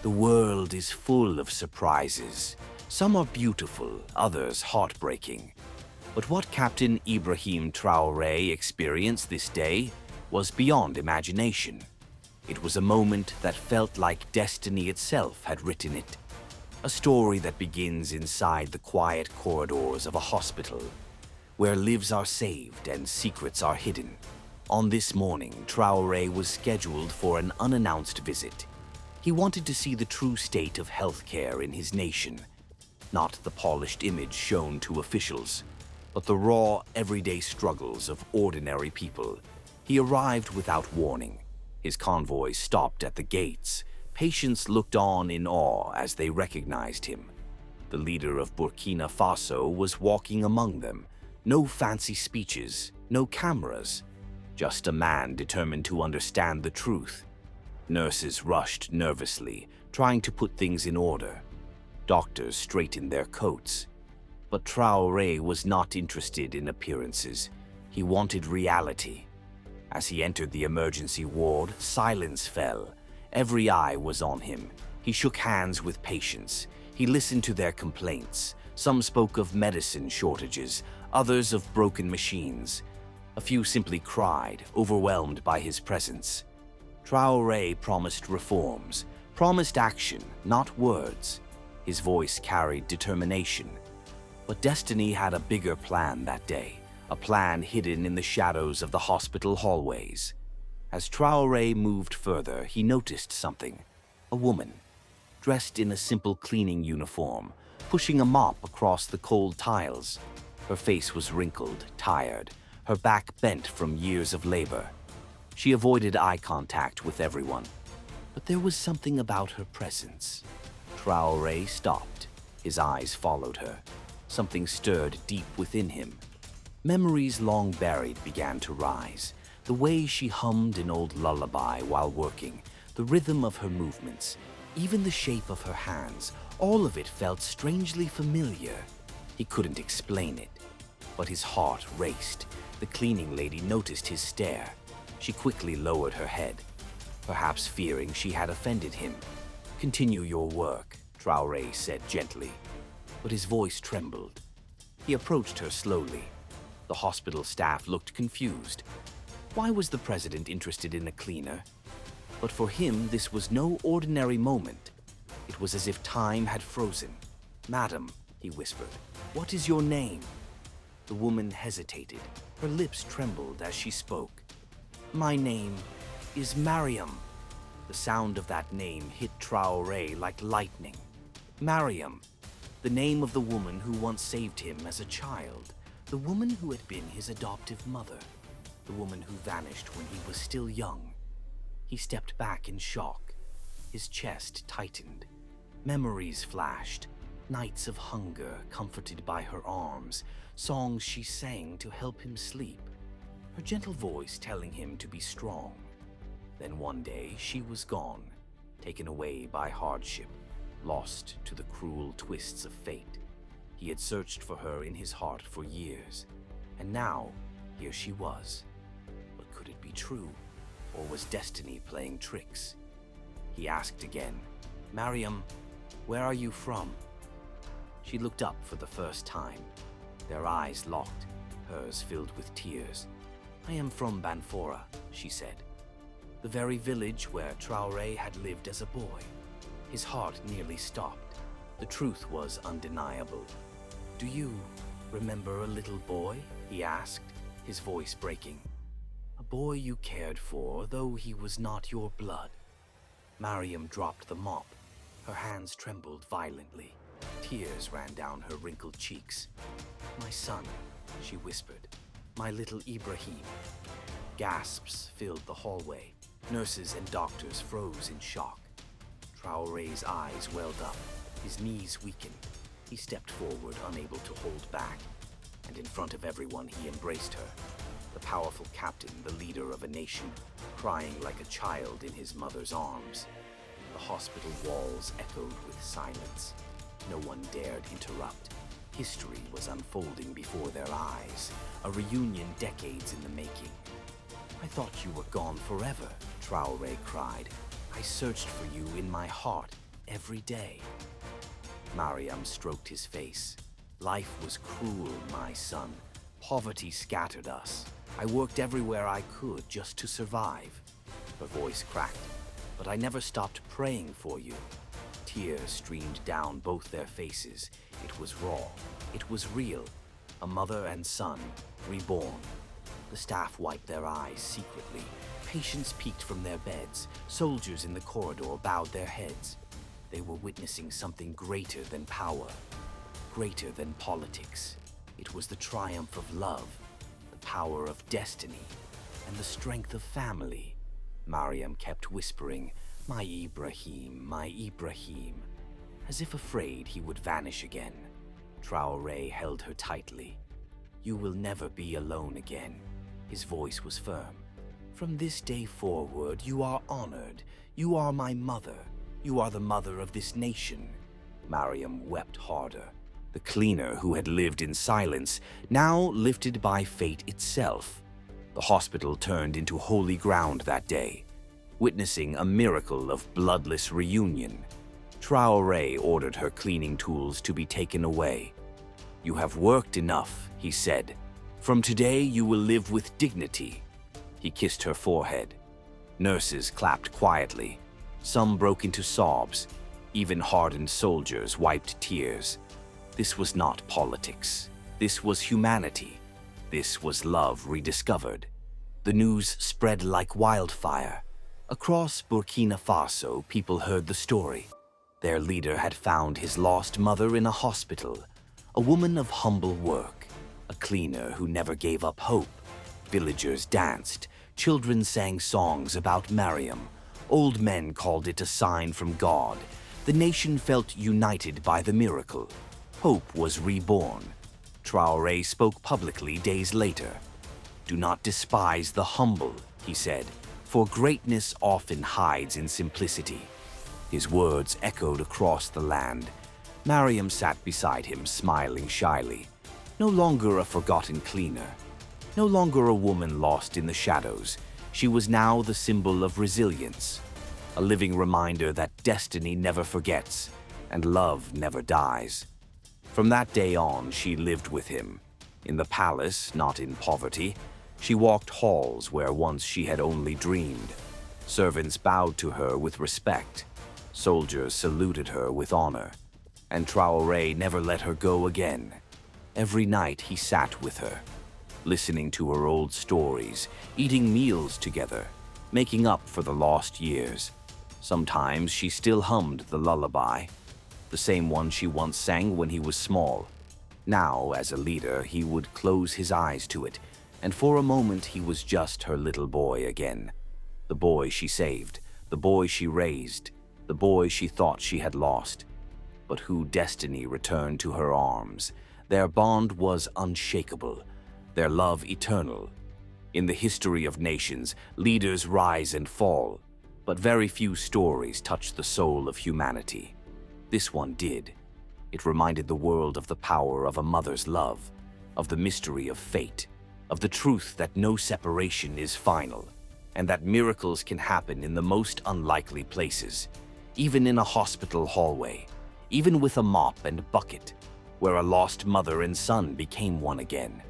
The world is full of surprises. Some are beautiful, others heartbreaking. But what Captain Ibrahim Traoré experienced this day was beyond imagination. It was a moment that felt like destiny itself had written it. A story that begins inside the quiet corridors of a hospital, where lives are saved and secrets are hidden. On this morning, Traoré was scheduled for an unannounced visit. He wanted to see the true state of healthcare in his nation, not the polished image shown to officials, but the raw, everyday struggles of ordinary people. He arrived without warning. His convoy stopped at the gates. Patients looked on in awe as they recognized him. The leader of Burkina Faso was walking among them. No fancy speeches, no cameras, just a man determined to understand the truth. Nurses rushed nervously, trying to put things in order. Doctors straightened their coats. But Traoré was not interested in appearances. He wanted reality. As he entered the emergency ward, silence fell. Every eye was on him. He shook hands with patients. He listened to their complaints. Some spoke of medicine shortages, others of broken machines. A few simply cried, overwhelmed by his presence. Traoré promised reforms, promised action, not words. His voice carried determination. But destiny had a bigger plan that day, a plan hidden in the shadows of the hospital hallways. As Traoré moved further, he noticed something. A woman, dressed in a simple cleaning uniform, pushing a mop across the cold tiles. Her face was wrinkled, tired, her back bent from years of labor. She avoided eye contact with everyone. But there was something about her presence. Traoré stopped. His eyes followed her. Something stirred deep within him. Memories long buried began to rise. The way she hummed an old lullaby while working, the rhythm of her movements, even the shape of her hands, all of it felt strangely familiar. He couldn't explain it, but his heart raced. The cleaning lady noticed his stare. She quickly lowered her head, perhaps fearing she had offended him. "Continue your work," Traoré said gently, but his voice trembled. He approached her slowly. The hospital staff looked confused. Why was the president interested in a cleaner? But for him, this was no ordinary moment. It was as if time had frozen. "Madam," he whispered, "what is your name?" The woman hesitated. Her lips trembled as she spoke. "My name is Mariam." The sound of that name hit Traoré like lightning. Mariam, the name of the woman who once saved him as a child, the woman who had been his adoptive mother, the woman who vanished when he was still young. He stepped back in shock. His chest tightened. Memories flashed. Nights of hunger comforted by her arms, songs she sang to help him sleep, her gentle voice telling him to be strong. Then one day she was gone, taken away by hardship, lost to the cruel twists of fate. He had searched for her in his heart for years, and now here she was. But could it be true, or was destiny playing tricks? He asked again, "Mariam, where are you from?" She looked up for the first time. Their eyes locked, hers filled with tears. "I am from Banfora," she said, the very village where Traoré had lived as a boy. His heart nearly stopped. The truth was undeniable. "Do you remember a little boy?" he asked, his voice breaking. "A boy you cared for, though he was not your blood." Mariam dropped the mop. Her hands trembled violently. Tears ran down her wrinkled cheeks. "My son," she whispered. "My little Ibrahim." Gasps filled the hallway. Nurses and doctors froze in shock. Traoré's eyes welled up. His knees weakened. He stepped forward, unable to hold back. And in front of everyone, he embraced her. The powerful captain, the leader of a nation, crying like a child in his mother's arms. The hospital walls echoed with silence. No one dared interrupt. History was unfolding before their eyes, a reunion decades in the making. "I thought you were gone forever," Traoré cried. "I searched for you in my heart, every day. Mariam stroked his face. Life was cruel, my son. Poverty scattered us. I worked everywhere I could just to survive. Her voice cracked, but I never stopped praying for you. Tears streamed down both their faces. It was raw. It was real. A mother and son, reborn. The staff wiped their eyes secretly. Patients peeked from their beds. Soldiers in the corridor bowed their heads. They were witnessing something greater than power, greater than politics. It was the triumph of love, the power of destiny, and the strength of family. Mariam kept whispering, "My Ibrahim, my Ibrahim," as if afraid he would vanish again. Traoré held her tightly. "You will never be alone again." His voice was firm. "From this day forward, you are honored. You are my mother. You are the mother of this nation." Mariam wept harder. The cleaner who had lived in silence, now lifted by fate itself. The hospital turned into holy ground that day, witnessing a miracle of bloodless reunion. Traoré ordered her cleaning tools to be taken away. "You have worked enough," he said. "From today you will live with dignity." He kissed her forehead. Nurses clapped quietly. Some broke into sobs. Even hardened soldiers wiped tears. This was not politics. This was humanity. This was love rediscovered. The news spread like wildfire. Across Burkina Faso, people heard the story. Their leader had found his lost mother in a hospital, a woman of humble work, a cleaner who never gave up hope. Villagers danced, children sang songs about Mariam, old men called it a sign from God. The nation felt united by the miracle. Hope was reborn. Traoré spoke publicly days later. "Do not despise the humble," he said, "for greatness often hides in simplicity." His words echoed across the land. Mariam sat beside him, smiling shyly. No longer a forgotten cleaner. No longer a woman lost in the shadows. She was now the symbol of resilience. A living reminder that destiny never forgets and love never dies. From that day on, she lived with him. In the palace, not in poverty. She walked halls where once she had only dreamed. Servants bowed to her with respect. Soldiers saluted her with honor. And Traoré never let her go again. Every night he sat with her, listening to her old stories, eating meals together, making up for the lost years. Sometimes she still hummed the lullaby, the same one she once sang when he was small. Now, as a leader, he would close his eyes to it, and for a moment he was just her little boy again. The boy she saved, the boy she raised, the boy she thought she had lost, but who destiny returned to her arms. Their bond was unshakable, their love eternal. In the history of nations, leaders rise and fall, but very few stories touch the soul of humanity. This one did. It reminded the world of the power of a mother's love, of the mystery of fate, of the truth that no separation is final, and that miracles can happen in the most unlikely places, even in a hospital hallway, even with a mop and bucket, where a lost mother and son became one again.